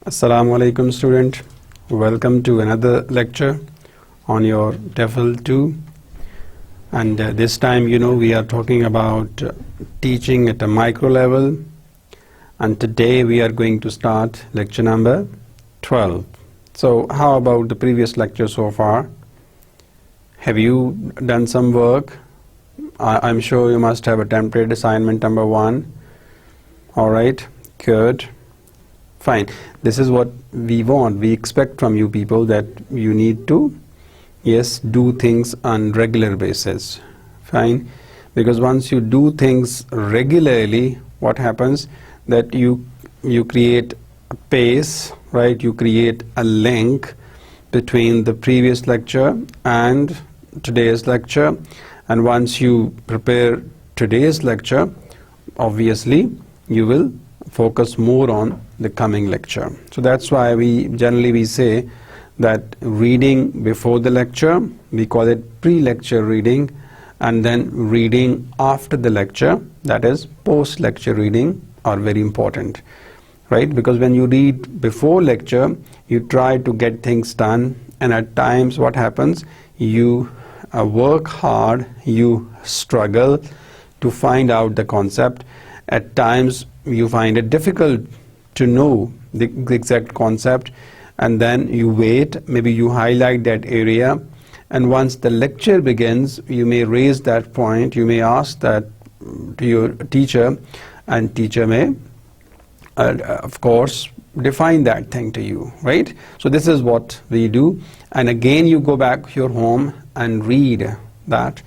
Assalamu alaikum student, welcome to another lecture on your TEFL 2, and this time we are talking about teaching at a micro level, and today we are going to start lecture number 12. So how about the previous lecture so far? Have you done some work? I'm sure you must have attempted assignment number 1. Alright, good. Fine. This is what we want. We expect from you people that you need to, yes, do things on regular basis. Fine. Because once you do things regularly, what happens? That you create a pace, right? You create a link between the previous lecture and today's lecture. And once you prepare today's lecture, obviously you will focus more on the coming lecture. So that's why we generally say that reading before the lecture, we call it pre-lecture reading, and then reading after the lecture, that is post-lecture reading, are very important, right? Because when you read before lecture, you try to get things done, and at times what happens, you work hard, you struggle to find out the concept. At times you find it difficult to know the exact concept, and then you wait, maybe you highlight that area, and once the lecture begins, you may raise that point, you may ask that to your teacher, and teacher may of course define that thing to you, right? So this is what we do, and again you go back to your home and read that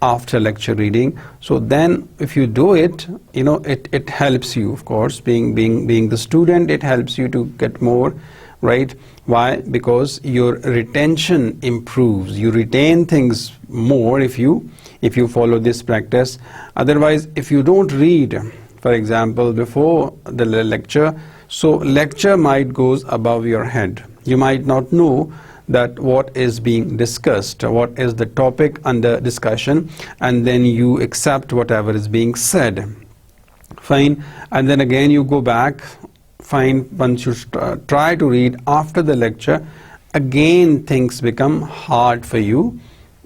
after lecture reading. So then if you do it, it helps you, of course, being the student, it helps you to get more, right? Why? Because your retention improves, you retain things more if you follow this practice. Otherwise, if you don't read, for example, before the lecture, so lecture might goes above your head, you might not know that what is being discussed, what is the topic under discussion, and then you accept whatever is being said. Fine. And then again you go back, fine, once you try to read after the lecture, again things become hard for you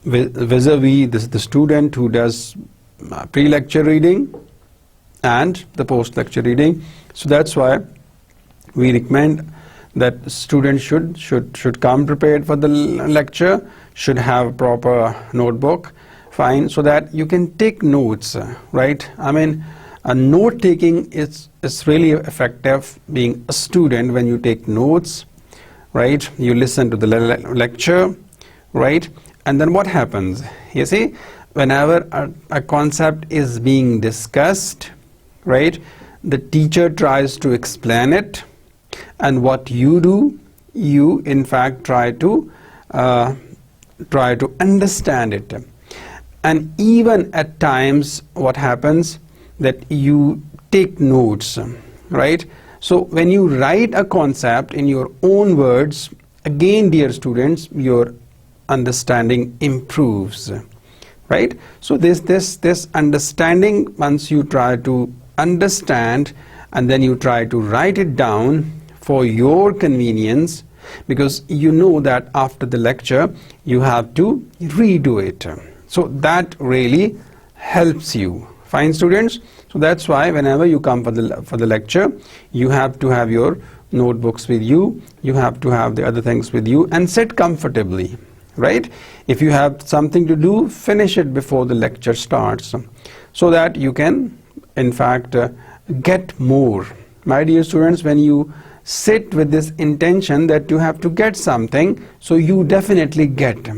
vis-a-vis the student who does pre-lecture reading and the post-lecture reading. So that's why we recommend that students should come prepared for the lecture, should have proper notebook, fine, so that you can take notes, right? I mean, a note taking is really effective being a student when you take notes, right? You listen to the lecture, right? And then what happens? You see, whenever a concept is being discussed, right, the teacher tries to explain it, and what you do, you in fact try to understand it. And even at times what happens, that you take notes, right? So when you write a concept in your own words, again, dear students, your understanding improves, right? So this understanding, once you try to understand and then you try to write it down for your convenience, because you know that after the lecture you have to redo it. So that really helps you. Fine, students. So that's why whenever you come for the lecture, you have to have your notebooks with you, you have to have the other things with you, and sit comfortably, right? If you have something to do, finish it before the lecture starts, so that you can in fact get more. My dear students, when you sit with this intention that you have to get something, so you definitely get,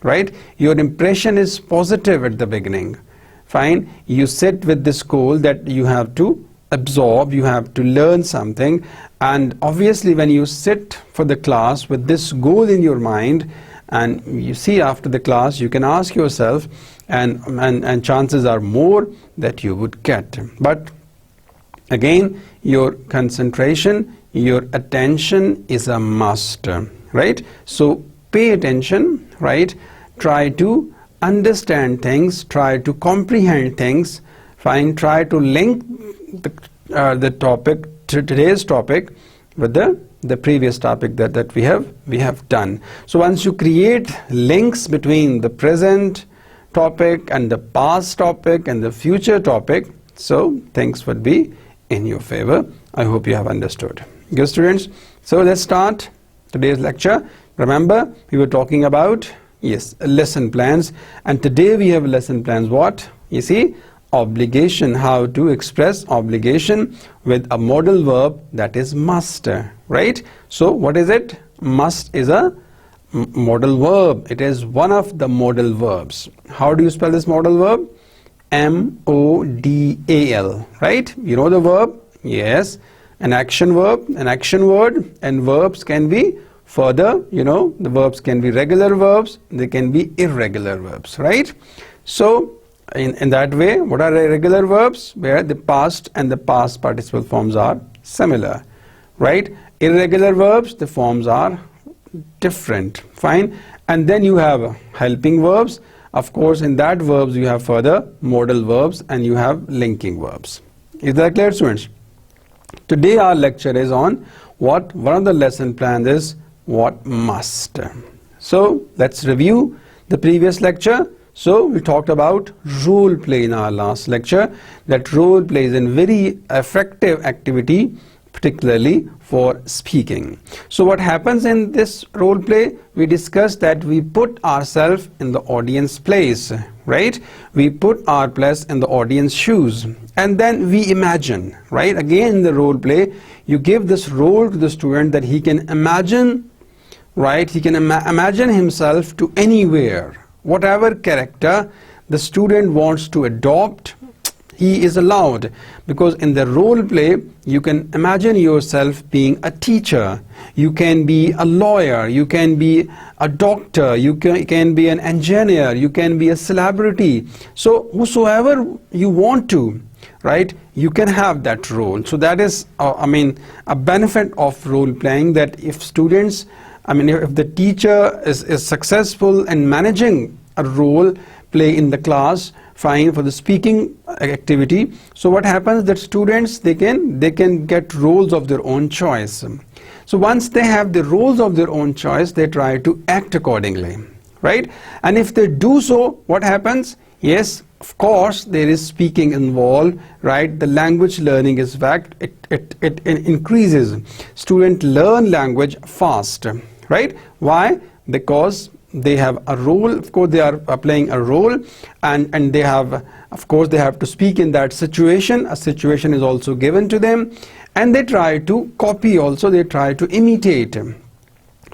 right? Your impression is positive at the beginning. Fine. You sit with this goal that you have to absorb, you have to learn something, and obviously when you sit for the class with this goal in your mind, and you see after the class, you can ask yourself, and chances are more that you would get. But again, your concentration, your attention is a must, right? So pay attention, right? Try to understand things, try to comprehend things, fine, try to link the topic, today's topic, with the the previous topic that we have done. So once you create links between the present topic and the past topic and the future topic, so things would be in your favor. I hope you have understood. Good students, so let's start today's lecture. Remember, we were talking about, yes, lesson plans, and today we have lesson plans. What? You see, obligation, how to express obligation with a modal verb, that is must, right? So what is it? Must is a modal verb. It is one of the modal verbs. How do you spell this modal verb? M-O-D-A-L, right? You know the verb? Yes. An action verb, an action word, and verbs can be further, you know, the verbs can be regular verbs, they can be irregular verbs, right? So in that way, what are irregular verbs? Where the past and the past participle forms are similar, right? Irregular verbs, the forms are different, fine. And then you have helping verbs. Of course, in that verbs you have further modal verbs and you have linking verbs. Is that clear, students? Today our lecture is on what? One of the lesson plans is what? Must. So let's review the previous lecture. So we talked about role play in our last lecture. That role play is a very effective activity, particularly for speaking. So what happens in this role play? We discussed that we put ourselves in the audience place, right? We put our place in the audience shoes, and then we imagine, right? Again, in the role play, you give this role to the student that he can imagine, right? He can imagine himself to anywhere, whatever character the student wants to adopt, he is allowed, because in the role play you can imagine yourself being a teacher, you can be a lawyer, you can be a doctor, you can be an engineer, you can be a celebrity. So whosoever you want to, right, you can have that role. So that is a benefit of role playing, that if students, if the teacher is successful in managing a role play in the class, fine, for the speaking activity, so what happens that students, they can get roles of their own choice. So once they have the roles of their own choice, they try to act accordingly, right? And if they do so, what happens? Yes, of course there is speaking involved, right? The language learning is fact, it increases. Students learn language fast, right? Why? Because they have a role. Of course they are playing a role, and they have, of course they have to speak in that situation. A situation is also given to them, and they try to copy also, they try to imitate,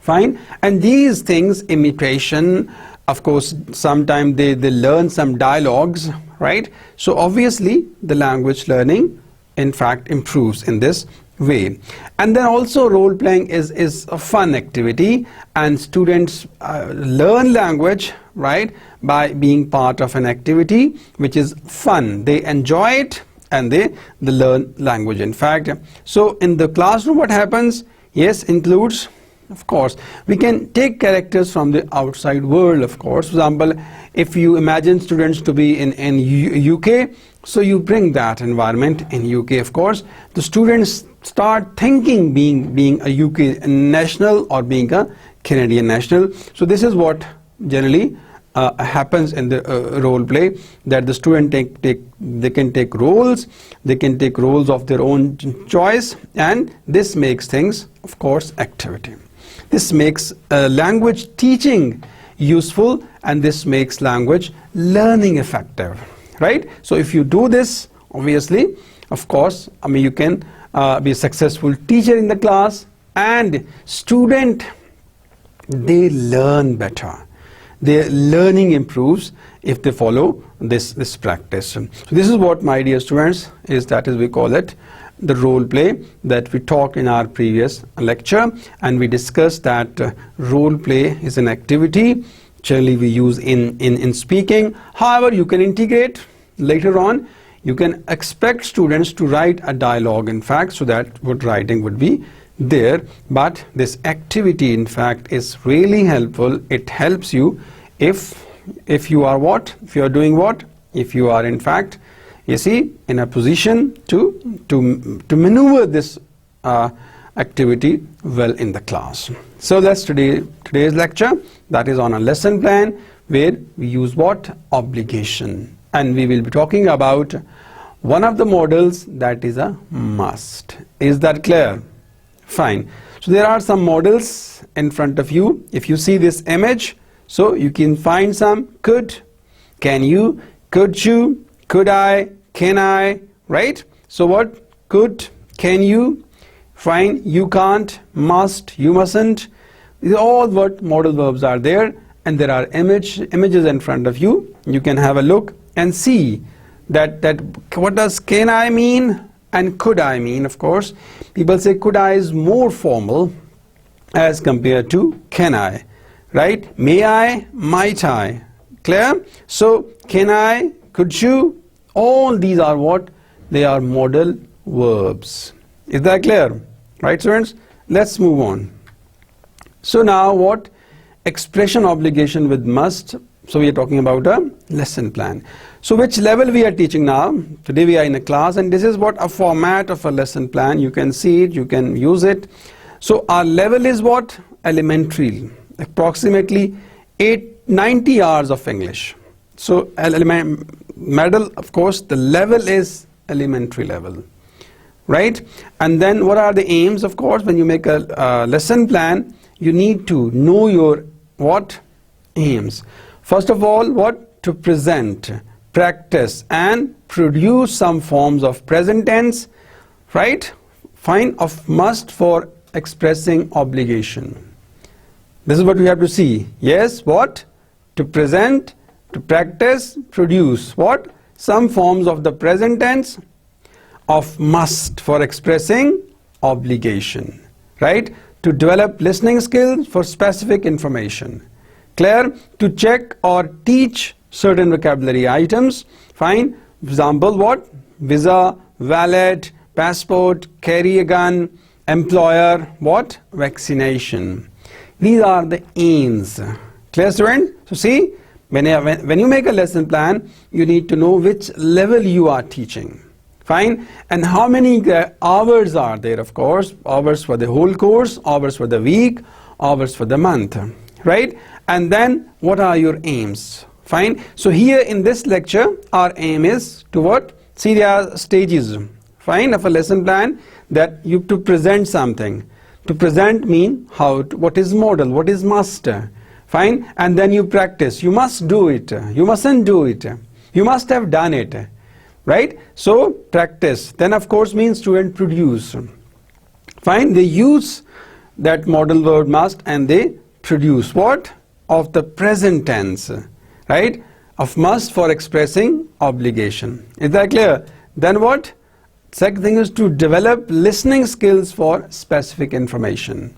fine. And these things, imitation, of course sometimes they learn some dialogues, right? So obviously the language learning in fact improves in this way. And then also role playing is a fun activity, and students learn language, right, by being part of an activity which is fun. They enjoy it and they learn language in fact. So in the classroom what happens? Yes, includes, of course, we can take characters from the outside world, of course. For example, if you imagine students to be in UK, so you bring that environment in UK, of course. The students start thinking being a UK national or being a Canadian national. So this is what generally happens in the role play, that the student they can take roles, they can take roles of their own choice, and this makes things, of course, activity. This makes language teaching useful, and this makes language learning effective, right? So if you do this, obviously, of course, you can be a successful teacher in the class, and student, they learn better. Their learning improves if they follow this practice. So this is what, my dear students, that is we call it the role play that we talked in our previous lecture, and we discussed that role play is an activity generally we use in speaking. However, you can integrate later on. You can expect students to write a dialogue, in fact, so that what writing would be there. But this activity, in fact, is really helpful. It helps you if you are what? If you are doing what? If you are, in fact, you see, in a position to maneuver this activity well in the class. So that's today's lecture, that is on a lesson plan where we use what? Obligation. And we will be talking about one of the models, that is a must. Is that clear? Fine. So there are some models in front of you. If you see this image, so you can find some could, can you, could you, could I, can I, right? So what? Could, can you, fine, you can't, must, you mustn't. These are all what modal verbs are there, and there are images in front of you. You can have a look and see that what does can I mean and could I mean. Of course, people say could I is more formal as compared to can I, right? May I, might I. Clear? So can I, could you, all these are what? They are modal verbs. Is that clear? Right, students? Let's move on. So now what? Expression obligation with must. So we are talking about a lesson plan. So which level we are teaching now? Today we are in a class, and this is what a format of a lesson plan. You can see it, you can use it. So our level is what? Elementary. Approximately 90 hours of English. So middle, of course, the level is elementary level. Right? And then what are the aims? Of course, when you make a lesson plan, you need to know your what? Aims. First of all, what? To present, practice and produce some forms of present tense, right? Fine, of must for expressing obligation. This is what we have to see. Yes, what? To present, to practice, produce what? Some forms of the present tense of must for expressing obligation, right? To develop listening skills for specific information. Clear? To check or teach certain vocabulary items. Fine. Example, what? Visa, wallet, passport, carry a gun, employer, what? Vaccination. These are the aims. Clear, student? So see, when you make a lesson plan, you need to know which level you are teaching. Fine. And how many hours are there? Of course, hours for the whole course, hours for the week, hours for the month. Right? And then what are your aims? Fine. So here in this lecture, our aim is to what? See, there are stages, fine, of a lesson plan, that you have to present something. To present mean how, what is modal, what is must, fine, and then you practice. You must do it. You mustn't do it. You must have done it. Right? So practice. Then of course means student produce. Fine. They use that modal verb must and they produce what? Of the present tense, right? Of must for expressing obligation. Is that clear? Then what? Second thing is to develop listening skills for specific information.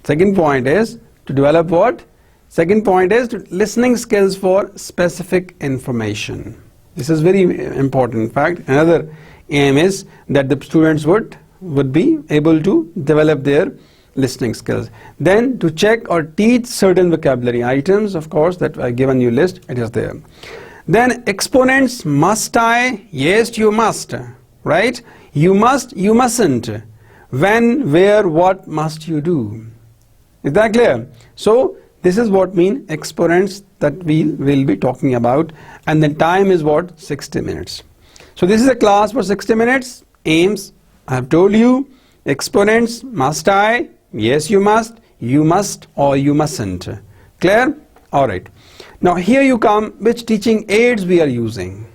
Second point is to develop what? Second point is listening skills for specific information. This is very important. In fact, another aim is that the students would be able to develop their listening skills. Then to check or teach certain vocabulary items, of course, that I given you list, it is there. Then exponents, must I? Yes, you must. Right? You must, you mustn't. When, where, what must you do? Is that clear? So this is what mean exponents that we will be talking about, and the time is what? 60 minutes. So this is a class for 60 minutes. Aims, I have told you. Exponents, must I? Yes, you must, or you mustn't. Clear? Alright. Now here you come, which teaching aids we are using.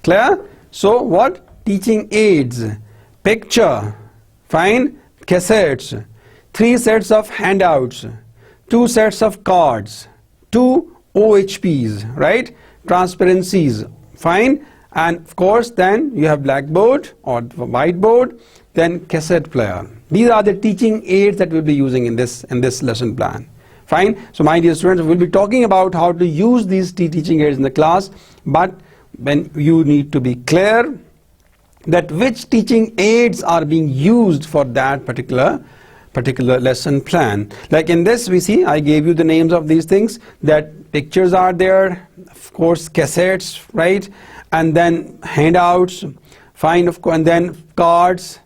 Clear? So what? Teaching aids. Picture. Fine. Cassettes. 3 sets of handouts. 2 sets of cards. 2 OHPs. Right? Transparencies. Fine. And of course then you have blackboard or whiteboard. Then cassette player. These are the teaching aids that we'll be using in this lesson plan. Fine. So my dear students, we'll be talking about how to use these teaching aids in the class, but when you need to be clear that which teaching aids are being used for that particular lesson plan. Like in this we see, I gave you the names of these things, that pictures are there, of course cassettes, right, and then handouts, fine, of course, and then cards,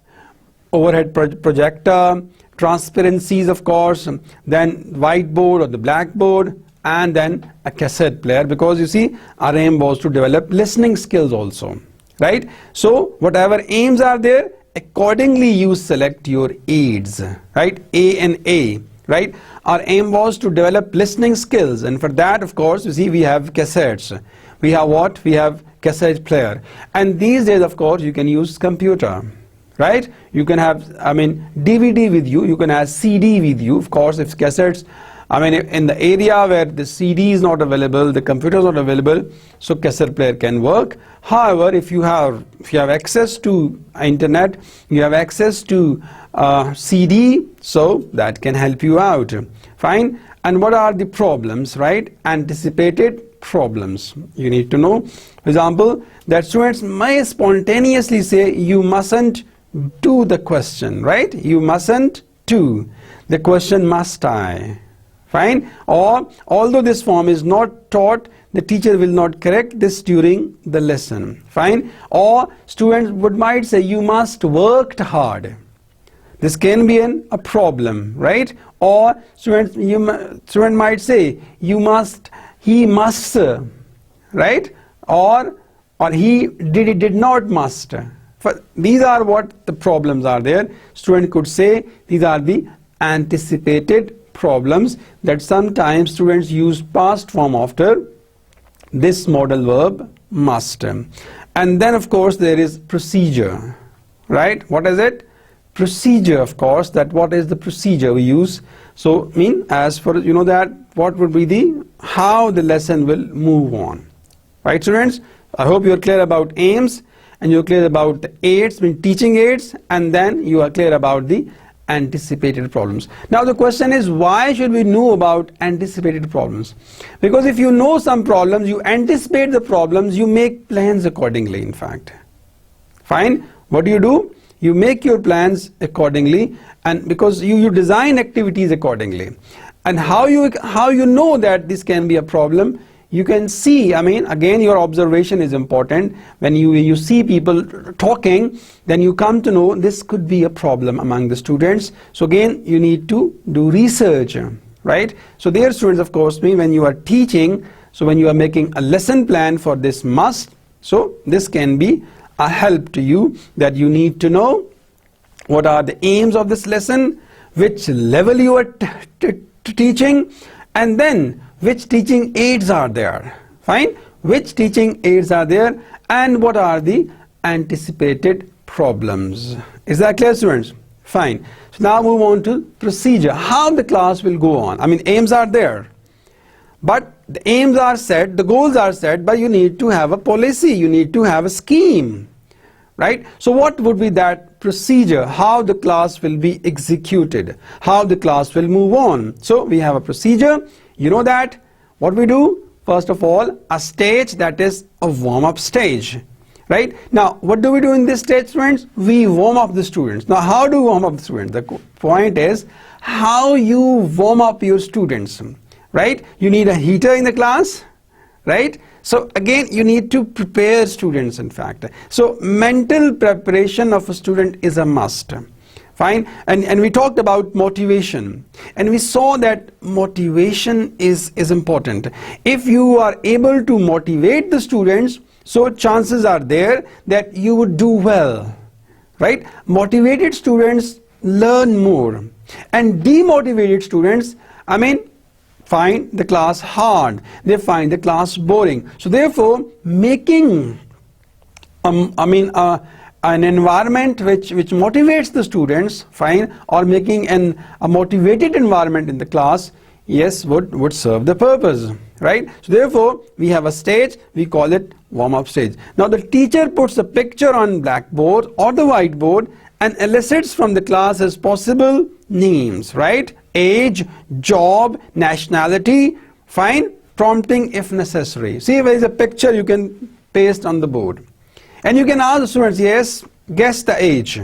overhead projector, transparencies of course, then whiteboard or the blackboard, and then a cassette player, because you see our aim was to develop listening skills also, right? So whatever aims are there, accordingly you select your aids, right? A and A, right? Our aim was to develop listening skills, and for that of course you see we have cassettes. We have what? We have cassette player, and these days of course you can use computer, right? You can have DVD with you, you can have CD with you. Of course if cassettes, in the area where the CD is not available, the computer is not available, so cassette player can work. However, if you have access to internet, you have access to CD, so that can help you out. Fine. And what are the problems, right? Anticipated problems. You need to know, for example, that students may spontaneously say, you mustn't do the question, right? You mustn't do the question, must I? Fine. Or although this form is not taught, the teacher will not correct this during the lesson. Fine. Or students might say, you must work hard. This can be a problem, right? Or student might say, he must, right? Or he did not must. These are what the problems are there. Student could say these are the anticipated problems that sometimes students use past form after this modal verb must. And then of course there is procedure, right? What is it? Procedure, of course. That what is the procedure we use? So as for that what would be how the lesson will move on, right students? I hope you are clear about aims, and you are clear about the aids, teaching aids, and then you are clear about the anticipated problems. Now the question is, why should we know about anticipated problems? Because if you know some problems, you anticipate the problems, you make plans accordingly, in fact. Fine. What do? You make your plans accordingly, and because you design activities accordingly. And how you know that this can be a problem? You can see, again your observation is important. When you see people talking, then you come to know this could be a problem among the students. So again, you need to do research, right? So dear students, of course, when you are teaching, so when you are making a lesson plan for this must, so this can be a help to you, that you need to know what are the aims of this lesson, which level you are teaching, and then which teaching aids are there. Fine. Which teaching aids are there, and what are the anticipated problems. Is that clear, students? Fine. So now move on to procedure, how the class will go on. Aims are there, but the aims are set, the goals are set, but you need to have a policy, you need to have a scheme, right? So what would be that procedure, how the class will be executed, how the class will move on? So we have a procedure. You know that what we do, first of all, a stage, that is a warm-up stage, right? Now what do we do in this stage, students? We warm up the students. Now how do we warm up the students? The point is how you warm up your students, right? You need a heater in the class, right? So again, you need to prepare students, in fact. So mental preparation of a student is a must. Fine. And we talked about motivation, and we saw that motivation is important. If you are able to motivate the students, so chances are there that you would do well, right? Motivated students learn more, and demotivated students, find the class hard, they find the class boring. So therefore, making an environment which motivates the students, fine, or making a motivated environment in the class, yes, would serve the purpose, right? So therefore, we have a stage, we call it warm-up stage. Now the teacher puts a picture on blackboard or the whiteboard and elicits from the class as possible names, right? Age, job, nationality, fine, prompting if necessary. See, there is a picture you can paste on the board. And you can ask the students, yes, guess the age,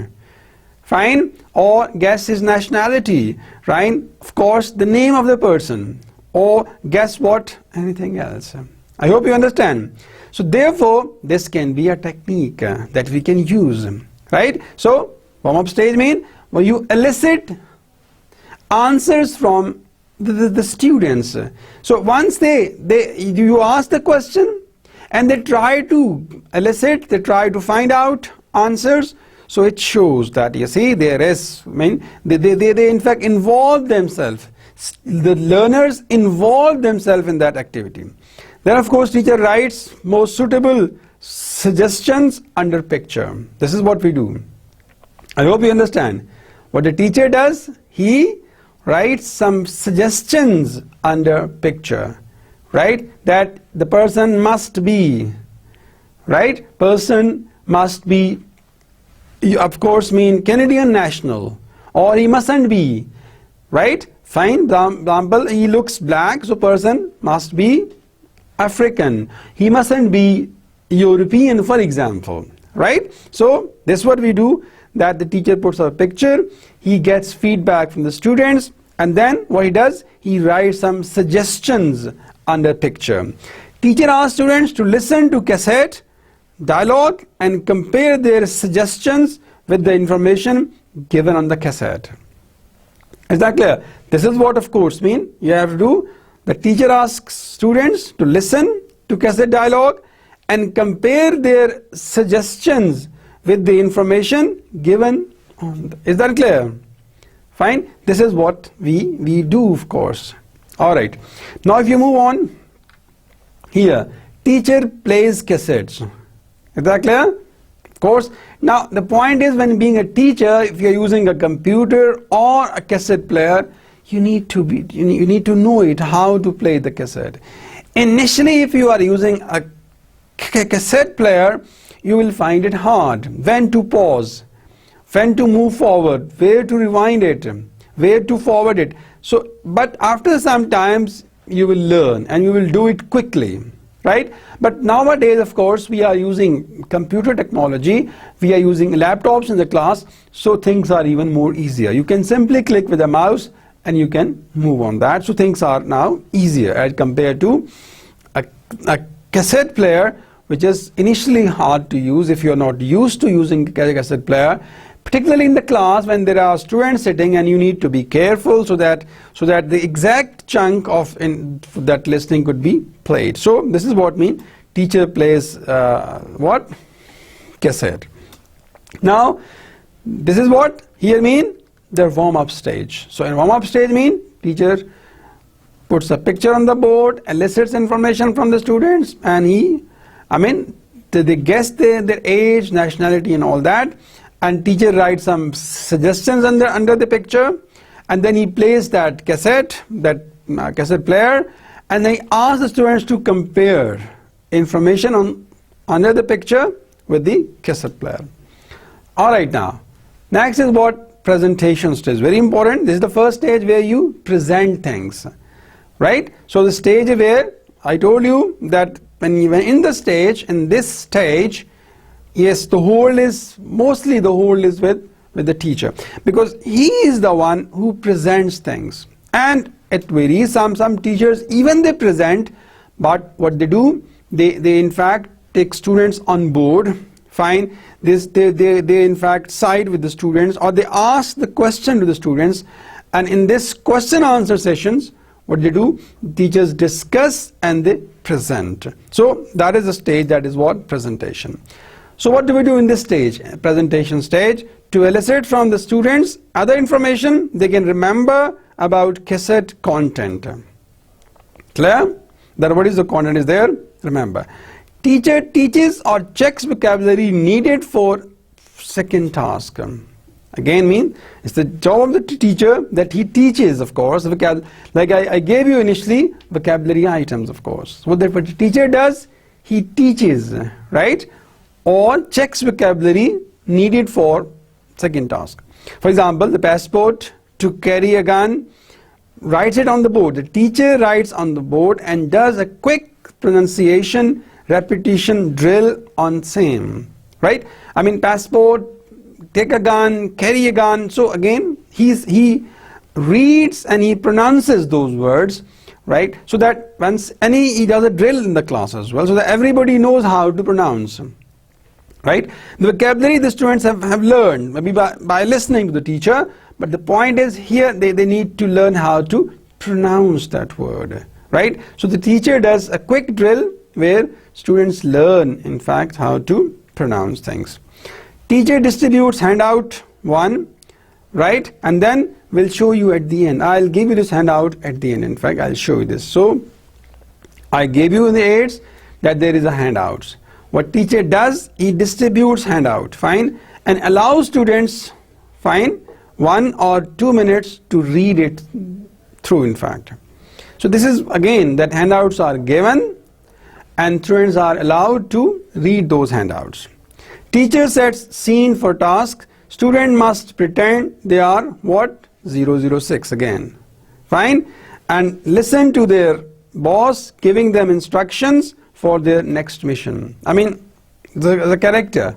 fine, or guess his nationality, right? Of course, the name of the person, or guess what, anything else. I hope you understand. So therefore, this can be a technique that we can use, right? So Warm-up stage means where you elicit answers from the students. So once you ask the question and they try to elicit, they try to find out answers, so it shows that, you see, there is, I mean, they in fact involve themselves. The learners involve themselves in that activity. Then of course teacher writes most suitable suggestions under picture. This is what we do. I hope you understand. What the teacher does, he writes some suggestions under picture, right? That the person must be, right? Person must be, of course, mean Canadian national, or he mustn't be, right? Fine, example, he looks black, so person must be African. He mustn't be European, for example, right? So this is what we do, that the teacher puts a picture, he gets feedback from the students, and then what he does, he writes some suggestions under picture. Teacher asks students to listen to cassette, dialogue, and compare their suggestions with the information given on the cassette. Is that clear? This is what, of course, mean you have to do. The teacher asks students to listen to cassette dialogue and compare their suggestions with the information given on the, is that clear? Fine. This is what we do, of course. Alright. Now if you move on, here, teacher plays cassettes. Is that clear? Of course. Now the point is, when being a teacher, if you are using a computer or a cassette player, you need to know it, how to play the cassette. Initially, if you are using a cassette player, you will find it hard. When to pause, when to move forward, where to rewind it, where to forward it. So, but after some times you will learn and you will do it quickly, right? But nowadays, of course, we are using computer technology, we are using laptops in the class, so things are even more easier. You can simply click with a mouse and you can move on that. So things are now easier as compared to a cassette player, which is initially hard to use if you are not used to using a cassette player, particularly in the class when there are students sitting and you need to be careful so that the exact chunk of that listening could be played. So this is what mean teacher plays what? Cassette. Now this is what here mean the warm-up stage. So in warm-up stage mean teacher puts a picture on the board, elicits information from the students, and they guess their age, nationality and all that, and teacher writes some suggestions under the picture, and then he plays that cassette player, and then he asks the students to compare information under the picture with the cassette player. Alright, now next is what? Presentation stage. Very important. This is the first stage where you present things, right? So the stage where I told you that when in this stage, yes, mostly the whole is with the teacher, because he is the one who presents things, and it varies. Some teachers even they present, but what they do, they in fact take students on board. Fine, they in fact side with the students, or they ask the question to the students, and in this question answer sessions, what they do, teachers discuss and they present. So that is the stage, that is what? Presentation. So what do we do in this stage, presentation stage? To elicit from the students other information they can remember about cassette content. Clear? That what is the content is there? Remember. Teacher teaches or checks vocabulary needed for second task. Again mean it's the job of the teacher that he teaches, of course, like I gave you initially vocabulary items, of course. What the teacher does, he teaches, right? Or checks vocabulary needed for second task. For example, the passport, to carry a gun, writes it on the board. The teacher writes on the board and does a quick pronunciation repetition drill on same, right? Passport, take a gun, carry a gun. So again, he reads and he pronounces those words, right? So that he does a drill in the class as well, so that everybody knows how to pronounce. right? The vocabulary the students have learned maybe by listening to the teacher, but the point is here they need to learn how to pronounce that word, right? So the teacher does a quick drill where students learn in fact how to pronounce things. Teacher distributes handout 1, right? And then we'll show you at the end. I'll give you this handout at the end. In fact, I'll show you this. So I gave you in the aids that there is a handout. What teacher does, he distributes handout, fine, and allows students, fine, 1 or 2 minutes to read it through in fact. So this is again that handouts are given and students are allowed to read those handouts. Teacher sets scene for task. Student must pretend they are what? 006 again, fine, and listen to their boss giving them instructions for their next mission. I mean the character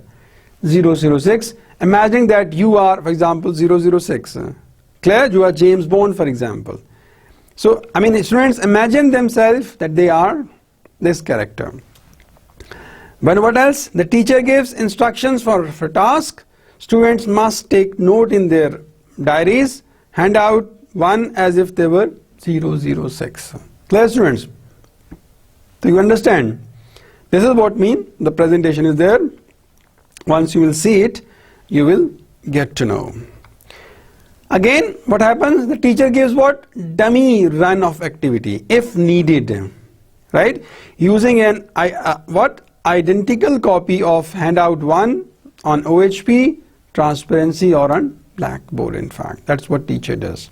006, imagine that you are, for example, 006. Clear? You are James Bond, for example. So I mean students imagine themselves that they are this character. But what else? The teacher gives instructions for task. Students must take note in their diaries, hand out 1 as if they were 006. Clear, students? Do you understand? This is what mean. The presentation is there. Once you will see it, you will get to know. Again, what happens? The teacher gives what? Dummy run of activity if needed, right? Using an identical copy of handout 1 on OHP, transparency, or on blackboard in fact. That's what teacher does.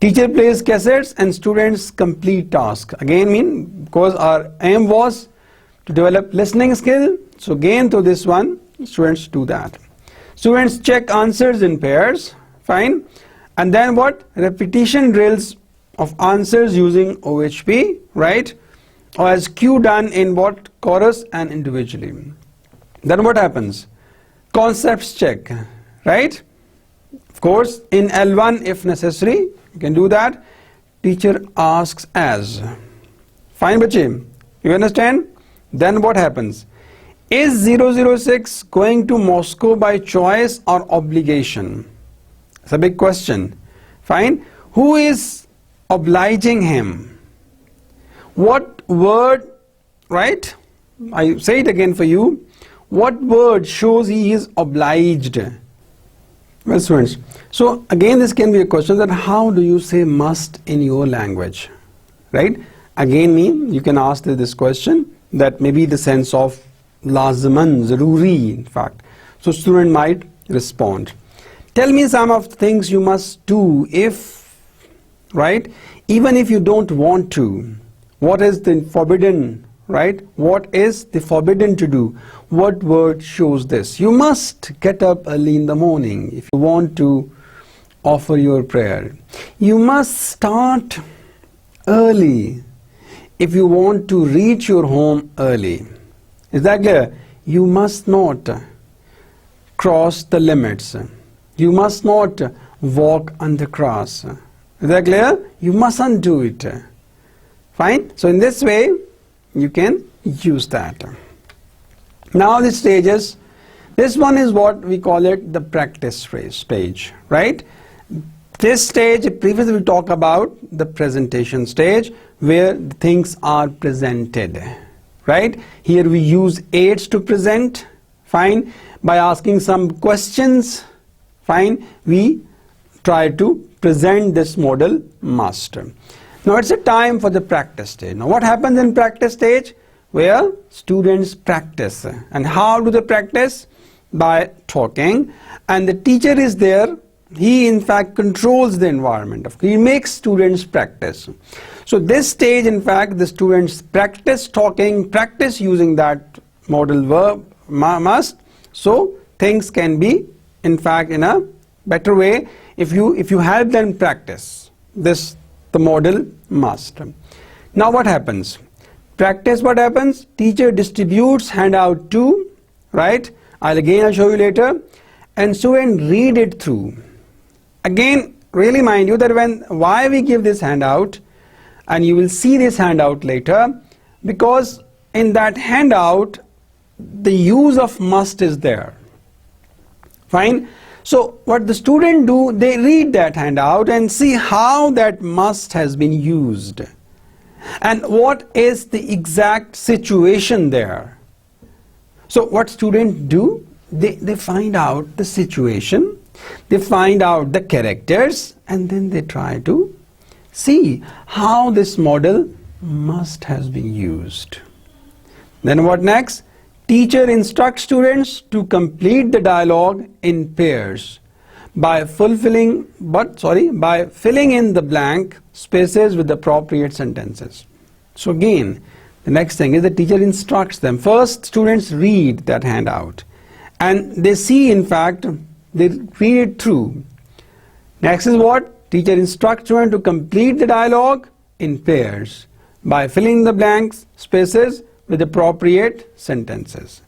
Teacher plays cassettes and students complete task. Again because our aim was to develop listening skill, so again through this one students do that. Students check answers in pairs, fine, and then what? Repetition drills of answers using OHP, right? Or as cue done in what? Chorus and individually. Then what happens? Concepts check, right? Of course in L1 if necessary you can do that. Teacher asks as. Fine bache, you understand? Then what happens? Is 006 going to Moscow by choice or obligation? It's a big question. Fine. Who is obliging him? What word, right? I say it again for you. What word shows he is obliged? Well, students, so again this can be a question that how do you say must in your language, right? Again you can ask this question that may be the sense of laziman, zaruri in fact. So student might respond. Tell me some of the things you must do if, right? Even if you don't want to. What is the forbidden, right? What is the forbidden to do? What word shows this? You must get up early in the morning if you want to offer your prayer. You must start early if you want to reach your home early. Is that clear? You must not cross the limits. You must not walk on the cross. Is that clear? You mustn't do it. Fine? So in this way, you can use that. Now the stages. This one is what we call it the practice stage, right? This stage, previously we talked about the presentation stage where things are presented, right? Here we use aids to present, fine. By asking some questions, fine, we try to present this model must. Now it's a time for the practice stage. Now what happens in practice stage? Where students practice. And how do they practice? By talking. And the teacher is there. He in fact controls the environment. He makes students practice. So this stage in fact the students practice talking, practice using that modal verb must. So things can be in fact in a better way if you help them practice this, the modal must. Now what happens? Practice, what happens? Teacher distributes handout 2, right? I'll show you later. And student read it through. Again, really mind you that why we give this handout, and you will see this handout later, because in that handout the use of must is there. Fine. So what the student do, they read that handout and see how that must has been used and what is the exact situation there. So what students do, they find out the situation, they find out the characters, and then they try to see how this model must has been used. Then what next? Teacher instructs students to complete the dialogue in pairs by filling in the blank spaces with the appropriate sentences. So again, the next thing is the teacher instructs them. First, students read that handout and they see, in fact, they read it through. Next is what? Teacher instructs students to complete the dialogue in pairs by filling the blank spaces with appropriate sentences.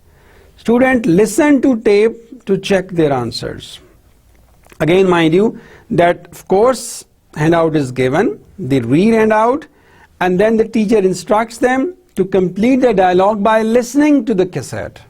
Students listen to tape to check their answers. Again, mind you that of course handout is given, they read handout, and then the teacher instructs them to complete the dialogue by listening to the cassette.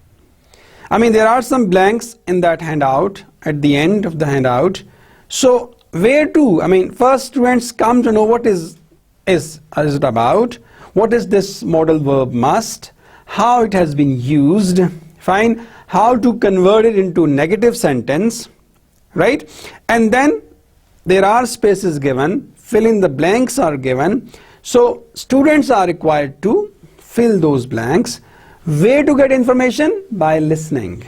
I mean, there are some blanks in that handout at the end of the handout. So where to? I mean, first students come to know what is it about, what is this modal verb must, how it has been used, fine, how to convert it into negative sentence, right? And then there are spaces given, fill in the blanks are given. So students are required to fill those blanks. Where to get information? By listening.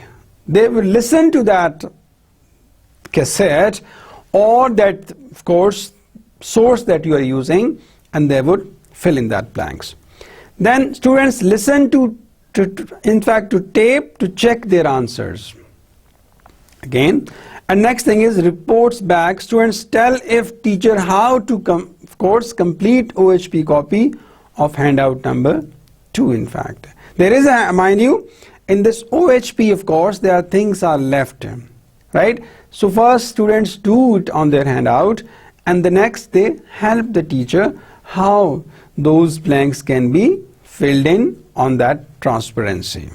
They will listen to that cassette or that, of course, source that you are using, and they would fill in that blanks. Then students listen to tape to check their answers. Again, and next thing is reports back. Students tell if teacher how to complete OHP copy of handout number 2. In fact, there is a, mind you, in this OHP, of course, there are things are left, right? So first students do it on their handout, and the next they help the teacher how those blanks can be filled in on that transparency.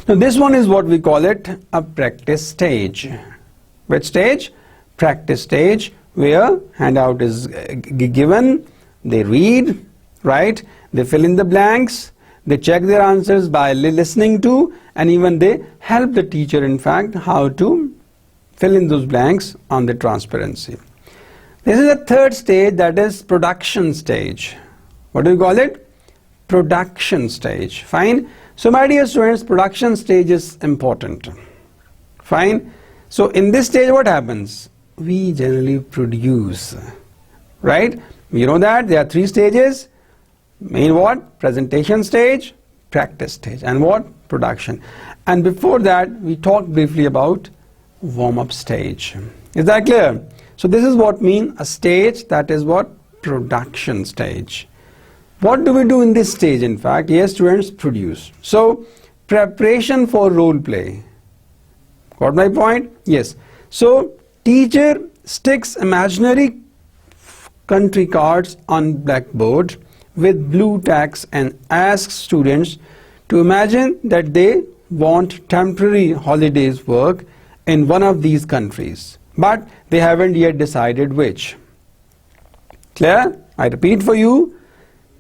Now this one is what we call it a practice stage. Which stage? Practice stage, where handout is given, they read, right? They fill in the blanks, they check their answers by listening to, and even they help the teacher, in fact, how to fill in those blanks on the transparency. This is the third stage, that is production stage. What do you call it? Production stage. Fine. So my dear students, production stage is important. Fine. So in this stage what happens? We generally produce, right? You know that there are 3 stages. Main what? Presentation stage, practice stage, and what? Production. And before that we talked briefly about warm-up stage. Is that clear? So this is what mean a stage, that is what? Production stage. What do we do in this stage? In fact, yes, students, produce. So preparation for role play. Got my point? Yes. So teacher sticks imaginary country cards on blackboard with blue tacks and asks students to imagine that they want temporary holidays work in one of these countries, but they haven't yet decided which. Clear? I repeat for you.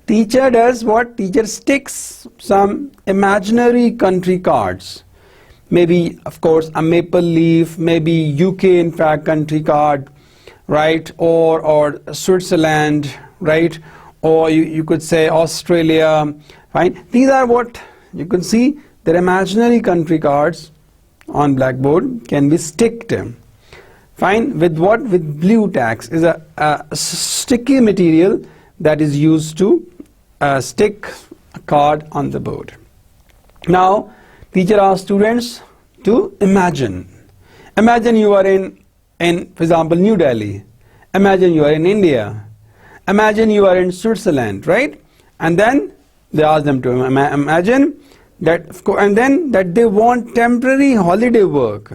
Teacher does what? Teacher sticks some imaginary country cards. Maybe, of course, a maple leaf, maybe UK, in fact, country card, right? Or Switzerland, right? Or you could say Australia, fine? These are what you can see, they're imaginary country cards on blackboard, can be sticked. Fine? With what? With blue tacks. Is a sticky material that is used to stick a card on the board. Now, teacher asks students to imagine. Imagine you are in, for example, New Delhi. Imagine you are in India. Imagine you are in Switzerland, right? And then they ask them to imagine that, and then that they want temporary holiday work.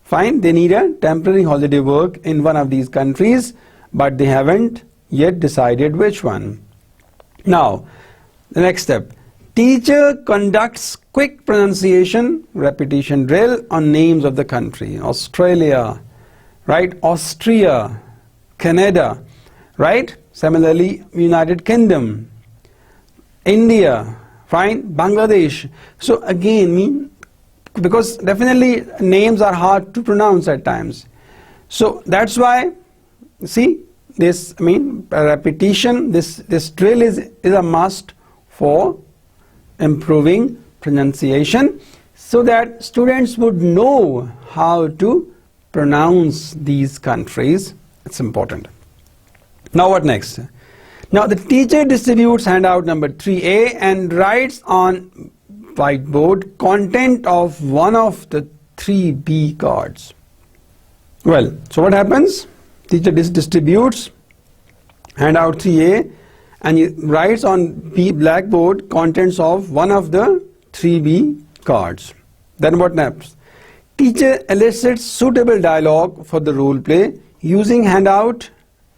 Fine, they need a temporary holiday work in one of these countries, but they haven't yet decided which one. Now, the next step. Teacher conducts quick pronunciation repetition drill on names of the country. Australia, right? Austria, Canada, right? Similarly, United Kingdom, India, fine, Bangladesh. So again, because definitely names are hard to pronounce at times. So that's why, see, this, repetition, this drill is a must for improving pronunciation, so that students would know how to pronounce these countries. It's important. Now what next? Now the teacher distributes handout number 3A and writes on whiteboard content of one of the 3B cards. Well, so what happens? Teacher distributes handout 3A and he writes on blackboard contents of one of the 3B cards. Then what happens? Teacher elicits suitable dialogue for the role play using handout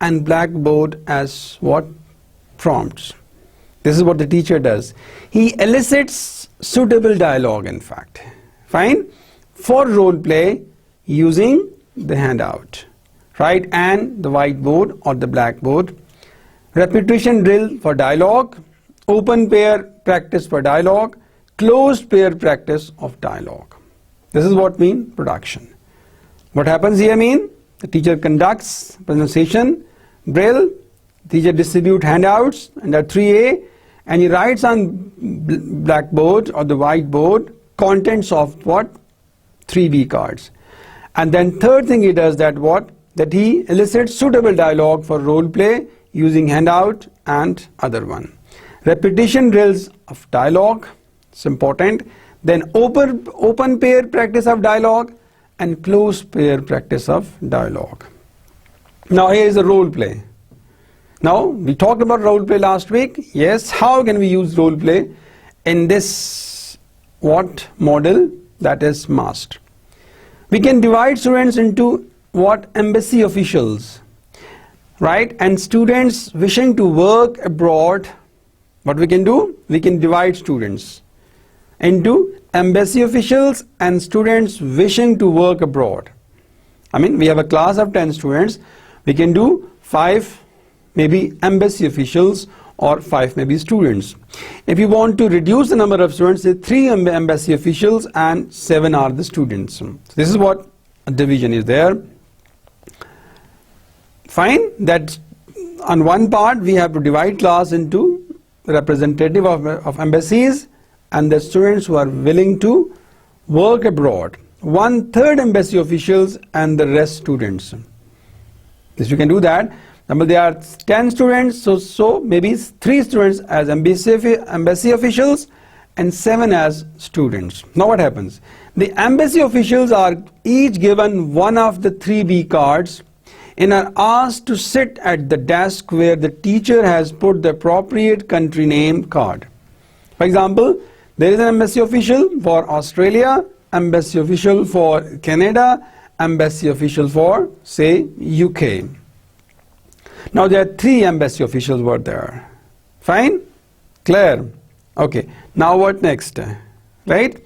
and blackboard as what? Prompts. This is what the teacher does. He elicits suitable dialogue, in fact. Fine? For role play using the handout, right? And the whiteboard or the blackboard. Repetition drill for dialogue, open pair practice for dialogue, closed pair practice of dialogue. This is what mean production. What happens here mean? The teacher conducts pronunciation drill, teacher distribute handouts under 3A, and he writes on blackboard or the whiteboard contents of what? 3B cards. And then third thing he does that what? That he elicits suitable dialogue for role play using handout and other one. Repetition drills of dialogue, it's important. Then open pair practice of dialogue and closed pair practice of dialogue. Now here is the role play. Now we talked about role play last week. Yes, how can we use role play in this what model? That is must. We can divide students into what? Embassy officials, right? And students wishing to work abroad, what we can do? We can divide students into embassy officials and students wishing to work abroad. We have a class of 10 students. We can do 5 maybe embassy officials or 5 maybe students. If you want to reduce the number of students, say 3 embassy officials and 7 are the students. So this is what a division is there. Fine, that on one part we have to divide class into representative of embassies and the students who are willing to work abroad. 1/3 embassy officials and the rest students. Yes, you can do that. There are 10 students, so maybe 3 students as embassy officials and 7 as students. Now what happens? The embassy officials are each given one of the 3B cards and are asked to sit at the desk where the teacher has put the appropriate country name card. For example, there is an embassy official for Australia, embassy official for Canada, embassy official for, say, UK. Now there are 3 embassy officials were there. Fine? Clear? Okay. Now what next? Right?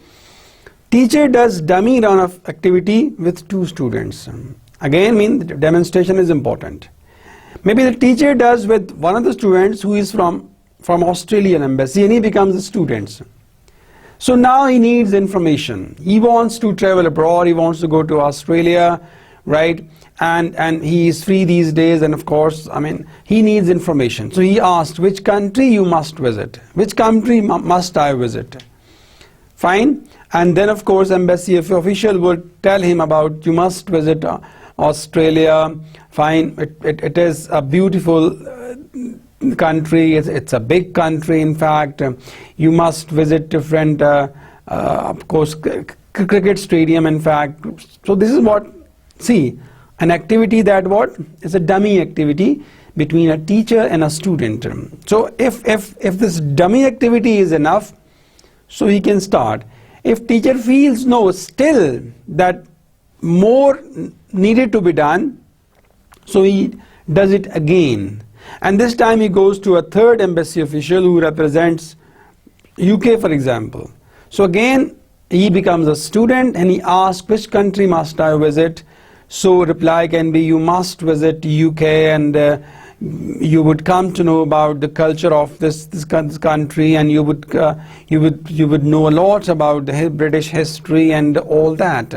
Teacher does dummy run of activity with 2 students. Again, the demonstration is important. Maybe the teacher does with one of the students who is from Australian embassy and he becomes a student. So now he needs information. He wants to travel abroad, he wants to go to Australia, right? And he is free these days, and of course, he needs information. So he asked, which country you must visit? Which country must I visit? Fine. And then of course, embassy official would tell him about, you must visit Australia. Fine. It is a beautiful country. It's a big country, in fact. You must visit different, of course, cricket stadium, in fact. So this is what, see, an activity that what is a dummy activity between a teacher and a student. So if this dummy activity is enough, so he can start. If teacher feels no, still that more needed to be done, so he does it again. And this time he goes to a 3rd embassy official who represents UK for example. So again he becomes a student and he asks which country must I visit. So reply can be you must visit UK, and you would come to know about the culture of this country, and you would know a lot about the British history and all that.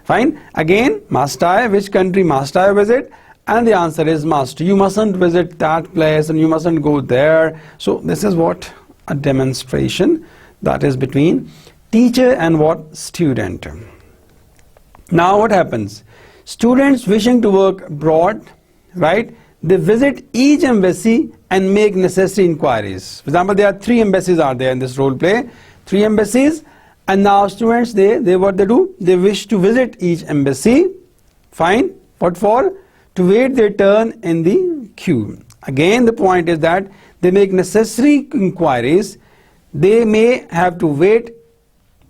Fine. Again, must I, which country must I visit? And the answer is must. You mustn't visit that place and you mustn't go there. So this is what a demonstration that is between teacher and what student. Now what happens? Students wishing to work abroad, right? They visit each embassy and make necessary inquiries. For example, there are 3 embassies are there in this role play. 3 embassies, and now students, they what they do? They wish to visit each embassy. Fine. What for? To wait their turn in the queue. Again, the point is that they make necessary inquiries. They may have to wait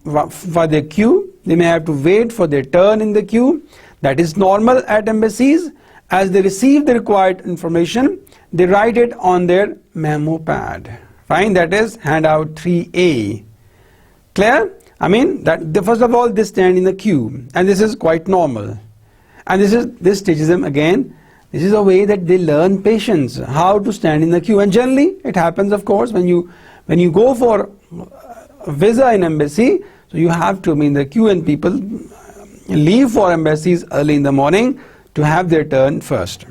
for their queue. They may have to wait for their turn in the queue. That is normal at embassies. As they receive the required information, they write it on their memo pad. Fine, that is handout 3A. Clear? I mean, first of all, they stand in the queue, and this is quite normal. And this teaches them again, this is a way that they learn patience, how to stand in the queue. And generally, it happens, of course, when you go for a visa in embassy, so you have to be in the queue, and people leave for embassies early in the morning to have their turn first.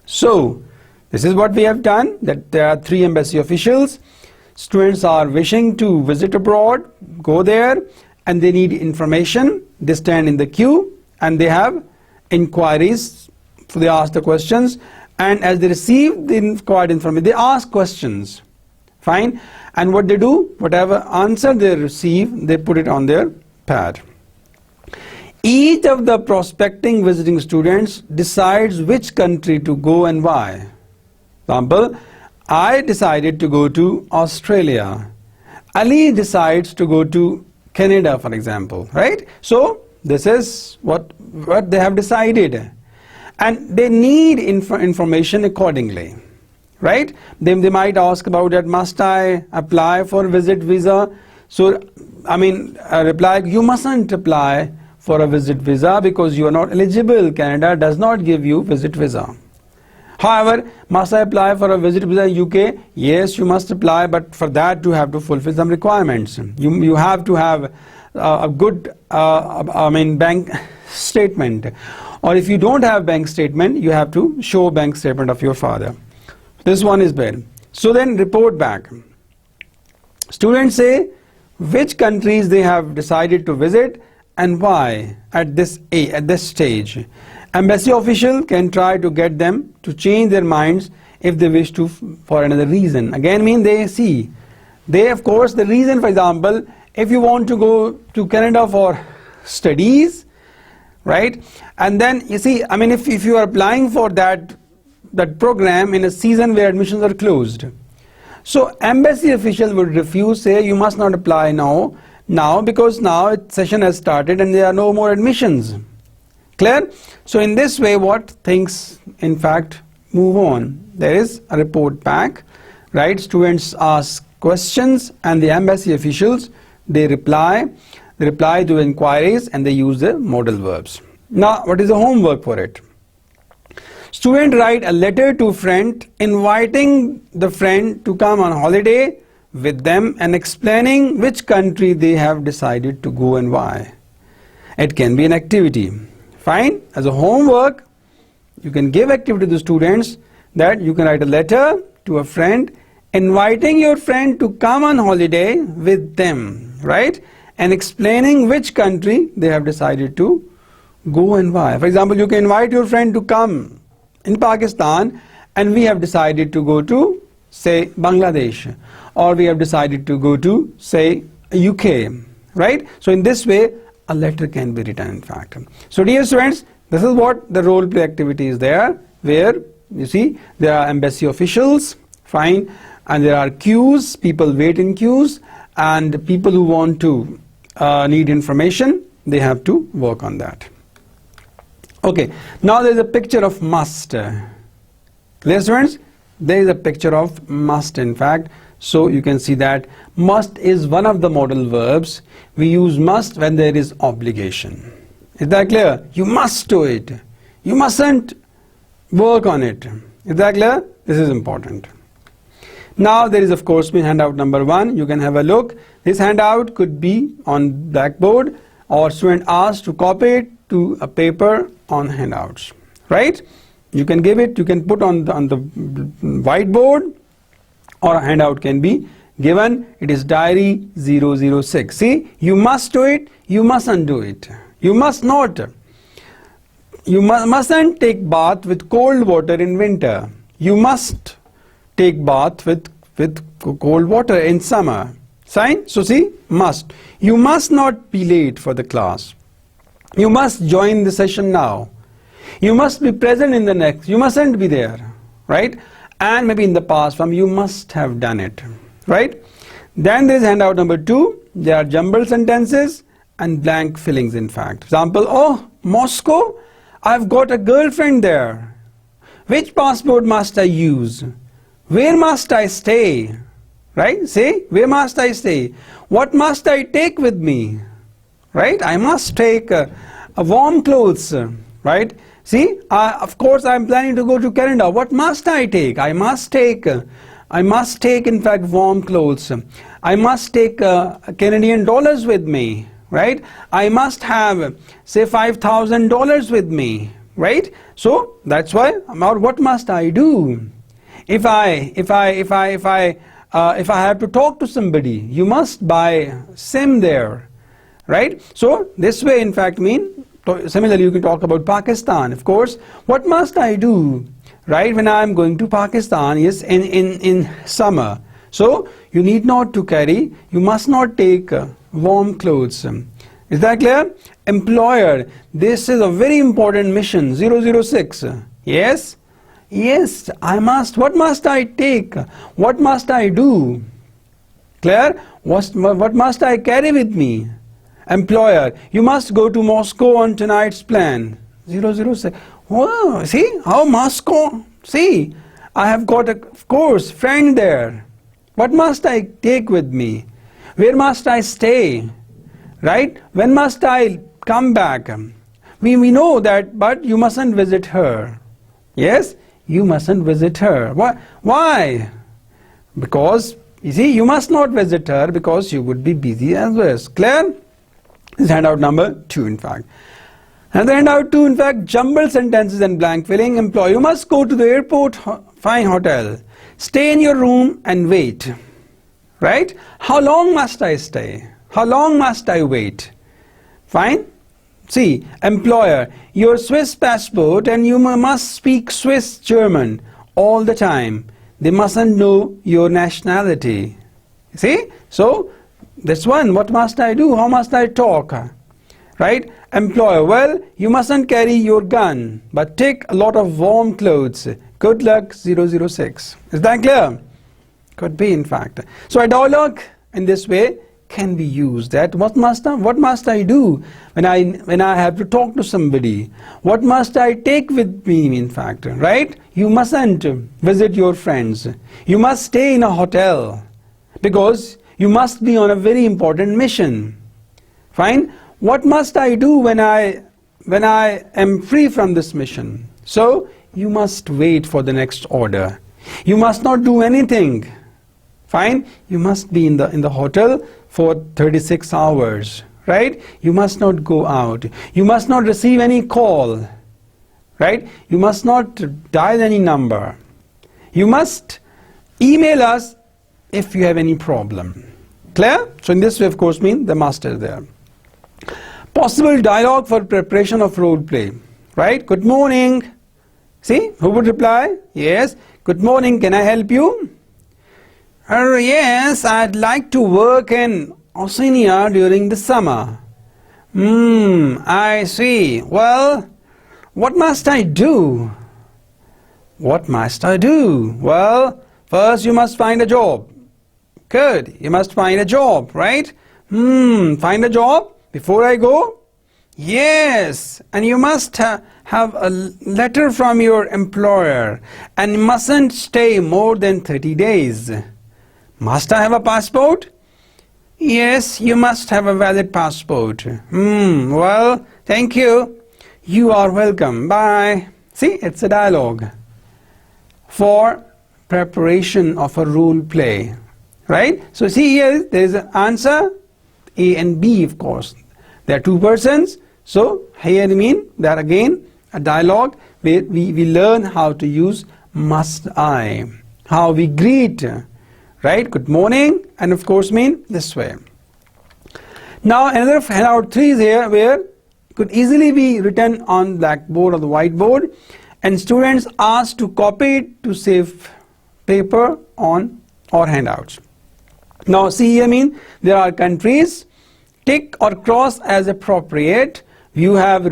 So this is what we have done, that there are 3 embassy officials. Students are wishing to visit abroad, go there, and they need information. They stand in the queue and they have inquiries. So they ask the questions, and as they receive the required information, they ask questions. Fine. And what they do, whatever answer they receive, they put it on their pad. Each of the prospecting visiting students decides which country to go and why. Example, I decided to go to Australia. Ali decides to go to Canada, for example, right? So this is what they have decided, and they need information accordingly, right? They might ask about that, must I apply for visit visa? So I mean, reply, you mustn't apply for a visit visa because you are not eligible. Canada does not give you visit visa. However, must I apply for a visit visa in UK? Yes, you must apply, but for that you have to fulfill some requirements. You have to have a good bank statement, or if you don't have bank statement, you have to show bank statement of your father. This one is bad. So then report back. Students say which countries they have decided to visit and why at this stage. Embassy official can try to get them to change their minds if they wish to for another reason. Again, of course, the reason, for example, if you want to go to Canada for studies, right? And then you see, I mean, if you are applying for that program in a season where admissions are closed, so embassy official would refuse, say you must not apply now because now session has started and there are no more admissions. Clear? So in this way, what things in fact move on? There is a report back, right? Students ask questions and the embassy officials, they reply to inquiries, and they use the modal verbs. Now what is the homework for it? Student write a letter to a friend inviting the friend to come on holiday with them and explaining which country they have decided to go and why. It can be an activity. Fine. As a homework, you can give activity to the students that you can write a letter to a friend inviting your friend to come on holiday with them, right? And explaining which country they have decided to go and why. For example, you can invite your friend to come in Pakistan and we have decided to go to, say, Bangladesh, or we have decided to go to, say, UK, right? So in this way, a letter can be written, in fact. So dear students, this is what the role play activity is there, where you see there are embassy officials, fine, and there are queues, people wait in queues, and people who want to need information, they have to work on that. Okay, now there is a picture of must. Clear, students? there is a picture of must in fact. So you can see that must is one of the modal verbs. We use must when there is obligation. Is that clear? You must do it. You mustn't work on it. Is that clear? This is important. Now there is of course handout number 1. You can have a look. This handout could be on blackboard or student asked to copy it to a paper on handouts. Right? You can give it, you can put on the whiteboard, or a handout can be given. It is diary 006. See, you must do it, you mustn't do it. You must not. You mustn't take bath with cold water in winter. You must take bath with cold water in summer. Sign? So see, must. You must not be late for the class. You must join the session now. You must be present in the next. You mustn't be there. Right? And maybe in the past form, you must have done it. Right? Then there is handout number 2. There are jumbled sentences and blank fillings in fact. Example, oh, Moscow, I've got a girlfriend there. Which passport must I use? Where must I stay? Right? Say, where must I stay? What must I take with me? Right? I must take warm clothes. Right? See, of course I am planning to go to Canada. What must I take? I must take in fact warm clothes. I must take Canadian dollars with me. Right? I must have say $5,000 with me. Right? So that's why about what must I do? If I have to talk to somebody, you must buy SIM there. Right? So this way in fact mean. Similarly, you can talk about Pakistan. Of course, what must I do, right, when I am going to Pakistan? Yes, in summer. So you need not to carry. You must not take warm clothes. Is that clear? Employer. This is a very important mission. 006. Yes, yes. I must. What must I take? What must I do? Clear? What must I carry with me? Employer, you must go to Moscow on tonight's plan. 006. Wow, see how Moscow? See, I have got of course friend there. What must I take with me? Where must I stay? Right? When must I come back? We know that, but you mustn't visit her. Yes, you mustn't visit her. Why? Because you see, you must not visit her because you would be busy as well. Clear? This is handout number 2 in fact. And the handout 2 in fact, jumbled sentences and blank filling. Employee, you must go to the airport, fine hotel. Stay in your room and wait. Right? How long must I stay? How long must I wait? Fine? See, employer, your Swiss passport and you must speak Swiss German all the time. They mustn't know your nationality. See? So, this one, what must I do? How must I talk? Right? Employer, well, you mustn't carry your gun, but take a lot of warm clothes. Good luck, 006. Is that clear? Could be, in fact. So a dialogue in this way can be used. That what must I do when I have to talk to somebody? What must I take with me, in fact? Right? You mustn't visit your friends. You must stay in a hotel because you must be on a very important mission. Fine? What must I do when I am free from this mission? So you must wait for the next order. You must not do anything. Fine? You must be in the hotel for 36 hours. Right? You must not go out. You must not receive any call. Right? You must not dial any number. You must email us if you have any problem. Clear? So in this way, of course, mean the must is there. Possible dialogue for preparation of role play. Right? Good morning. See, who would reply? Yes. Good morning, can I help you? Yes, I'd like to work in Oceania during the summer. I see. Well, what must I do? What must I do? Well, first you must find a job. Good, you must find a job, right? Find a job before I go? Yes, and you must have a letter from your employer and mustn't stay more than 30 days. Must I have a passport? Yes, you must have a valid passport. Well, thank you. You are welcome. Bye. See, it's a dialogue for preparation of a role play, right? So see here, there is an answer, A and B, of course. There are two persons. So here I mean that again a dialogue where we learn how to use must I, how we greet, right? Good morning, and of course mean this way. Now another handout 3 is here where could easily be written on blackboard or the whiteboard, and students asked to copy it to save paper on or handouts. Now see here mean there are countries, tick or cross as appropriate. You have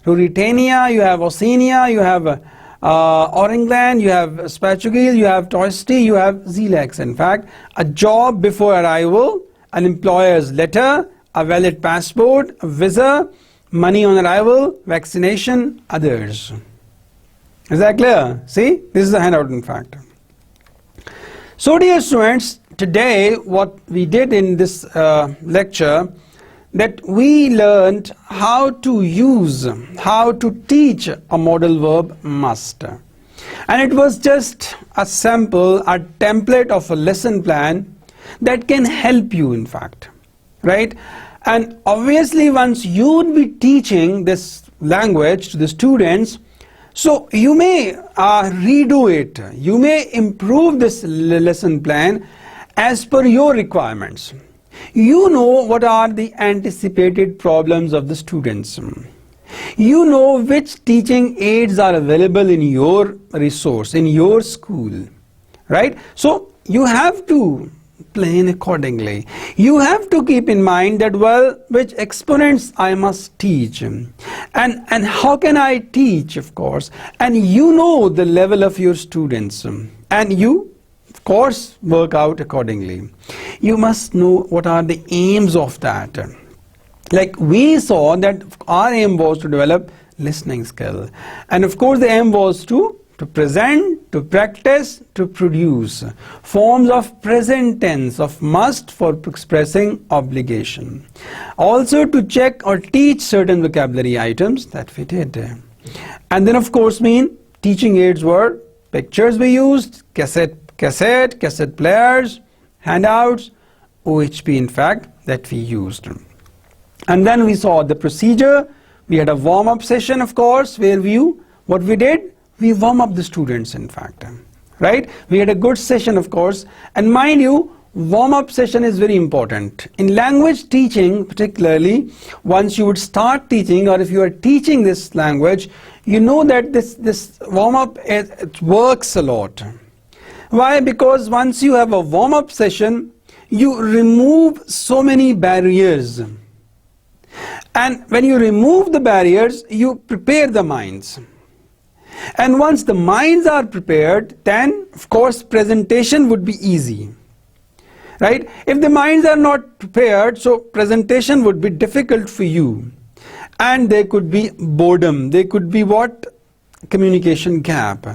Ruritania, you have Oceania, you have Orangland, you have Spatugil, you have Toisty, you have Zelex. In fact, a job before arrival, an employer's letter, a valid passport, a visa, money on arrival, vaccination, others. Is that clear? See, this is the handout in fact. So dear students, today what we did in this lecture, that we learned how to use, how to teach a modal verb must. And it was just a sample, a template of a lesson plan that can help you in fact, right? And obviously once you would be teaching this language to the students, so you may redo it, you may improve this lesson plan as per your requirements. You know what are the anticipated problems of the students. You know which teaching aids are available in your resource, in your school, right? So you have to plan accordingly. You have to keep in mind that, well, which exponents I must teach and how can I teach, of course, and you know the level of your students, and you of course work out accordingly. You must know what are the aims of that. Like we saw that our aim was to develop listening skill, and of course the aim was to present, to practice, to produce forms of present tense of must for expressing obligation. Also to check or teach certain vocabulary items that we did. And then of course teaching aids were pictures we used, cassette players, handouts, OHP in fact that we used. And then we saw the procedure. We had a warm-up session of course where what we did, we warm up the students in fact, right? We had a good session of course, and mind you, warm-up session is very important. In language teaching particularly, once you would start teaching or if you are teaching this language, you know that this warm-up it works a lot. Why? Because once you have a warm-up session, you remove so many barriers. And when you remove the barriers, you prepare the minds. And once the minds are prepared, then of course presentation would be easy. Right? If the minds are not prepared, so presentation would be difficult for you. And there could be boredom, there could be what? Communication gap.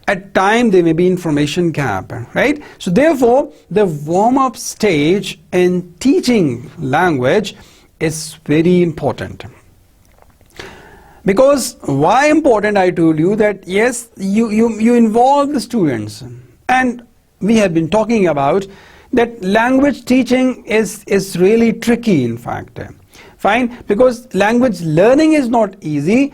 At times there may be information gap, right? So therefore the warm-up stage in teaching language is very important. Because why important? I told you that yes, you involve the students, and we have been talking about that language teaching is really tricky in fact. Fine, because language learning is not easy,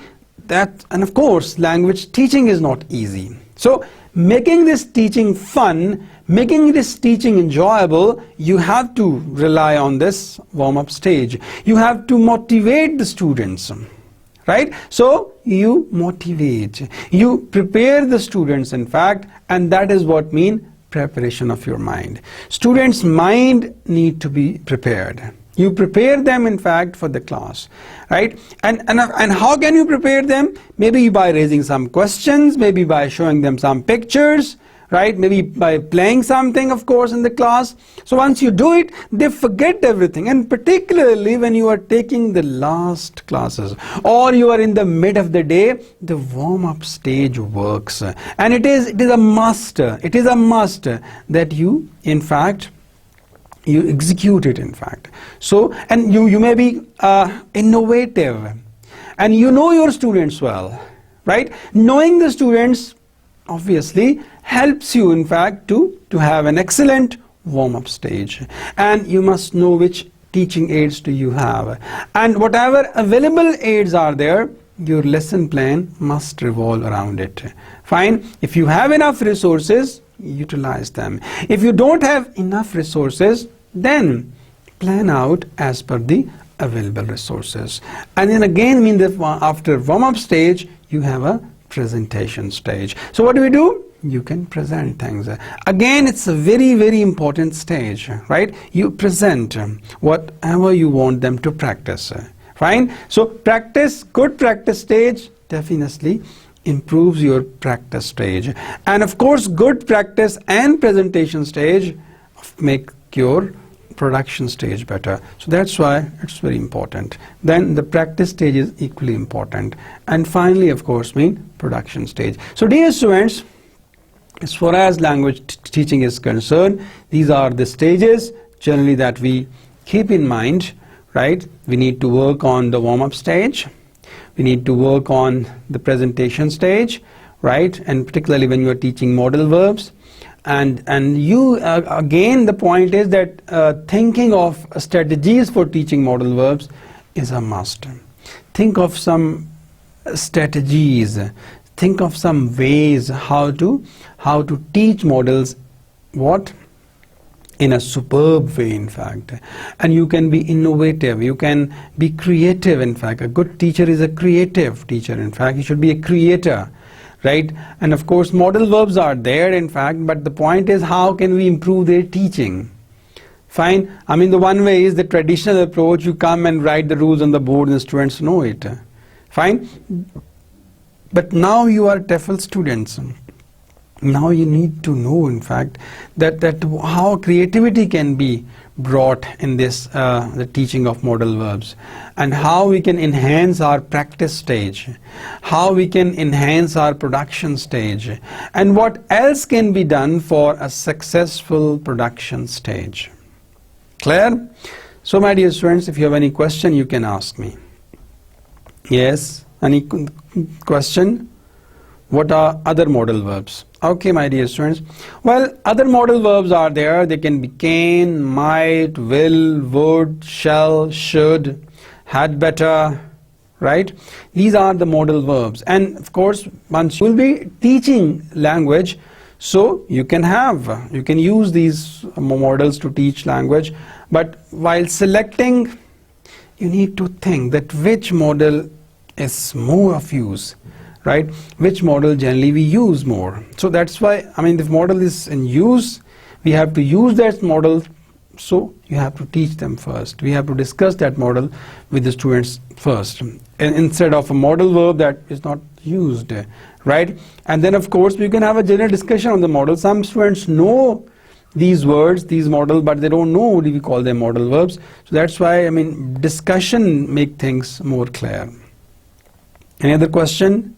and of course language teaching is not easy. So making this teaching fun, making this teaching enjoyable, you have to rely on this warm-up stage. You have to motivate the students, right? So you motivate, you prepare the students in fact, and that is what mean preparation of your mind. Students' mind need to be prepared. You prepare them in fact for the class, right? And how can you prepare them? Maybe by raising some questions, maybe by showing them some pictures, right? Maybe by playing something, of course, in the class. So once you do it, they forget everything, and particularly when you are taking the last classes or you are in the mid of the day, the warm-up stage works, and it is a must. It is a must that you, in fact, you execute it, in fact. So, and you may be innovative, and you know your students well, right? Knowing the students obviously helps you, in fact, to have an excellent warm-up stage. And you must know which teaching aids do you have, and whatever available aids are there, your lesson plan must revolve around it. Fine. If you have enough resources, utilize them. If you don't have enough resources, then plan out as per the available resources. And then again, after warm-up stage, you have a presentation stage. So what do? You can present things. Again, it's a very, very important stage, right? You present whatever you want them to practice. Fine. So good practice stage definitely improves your practice stage. And of course, good practice and presentation stage make your production stage better. So that's why it's very important. Then the practice stage is equally important. And finally, of course, production stage. So dear students, as far as language teaching is concerned, these are the stages generally that we keep in mind, right? We need to work on the warm-up stage. We need to work on the presentation stage, right? And particularly when you are teaching modal verbs. And you again, the point is that thinking of strategies for teaching modal verbs is a must. Think of some strategies, think of some ways how to teach modals in a superb way, in fact. And you can be innovative, you can be creative, in fact. A good teacher is a creative teacher, in fact. He should be a creator. Right? And of course, modal verbs are there, in fact, but the point is, how can we improve their teaching? Fine. The one way is the traditional approach. You come and write the rules on the board and the students know it. Fine. But now you are TEFL students. Now you need to know, in fact, that how creativity can be brought in this the teaching of modal verbs, and how we can enhance our practice stage, how we can enhance our production stage, and what else can be done for a successful production stage. Clear? So my dear students, if you have any question, you can ask me. Yes? Any question? What are other modal verbs? Okay, my dear students. Well, other modal verbs are there. They can be can, might, will, would, shall, should, had better, right? These are the modal verbs. And of course, once you will be teaching language, so you can use these modals to teach language. But while selecting, you need to think that which modal is more of use. Right? Which model generally we use more. So that's why, if model is in use, we have to use that model, so you have to teach them first. We have to discuss that model with the students first, and instead of a modal verb that is not used, right? And then of course we can have a general discussion on the model. Some students know these words, these models, but they don't know what we call them modal verbs. So that's why, discussion make things more clear. Any other question?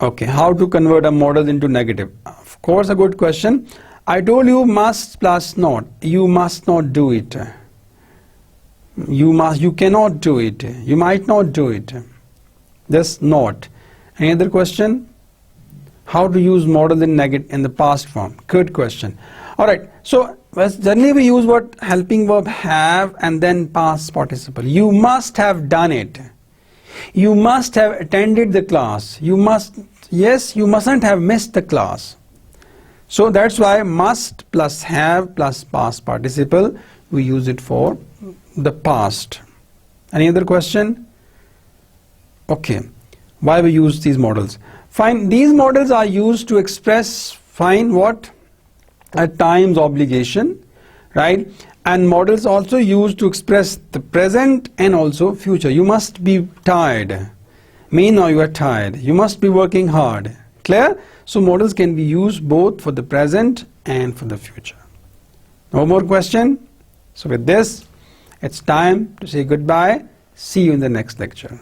Okay, how to convert a modal into negative? Of course, a good question. I told you must plus not. You must not do it. You cannot do it. You might not do it. Just not. Any other question? How to use modal in the past form? Good question. Alright, so generally we use what helping verb have and then past participle. You must have done it. You must have attended the class. You mustn't have missed the class. So that's why must plus have plus past participle, we use it for the past. Any other question? Okay. Why we use these modals? Fine. These modals are used to express what? At times obligation, right? And modals also used to express the present and also future. You must be tired. Now you are tired. You must be working hard. Clear? So modals can be used both for the present and for the future. No more question? So with this, it's time to say goodbye. See you in the next lecture.